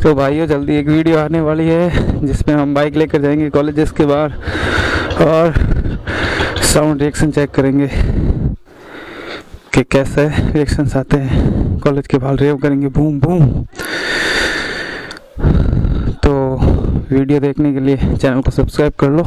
तो भाइयों जल्दी एक वीडियो आने वाली है जिसमें हम बाइक लेकर जाएंगे कॉलेजेस के बाहर और साउंड रिएक्शन चेक करेंगे कि कैसे रिएक्शंस आते हैं। कॉलेज के बाहर रेव करेंगे बूम बूम। तो वीडियो देखने के लिए चैनल को सब्सक्राइब कर लो।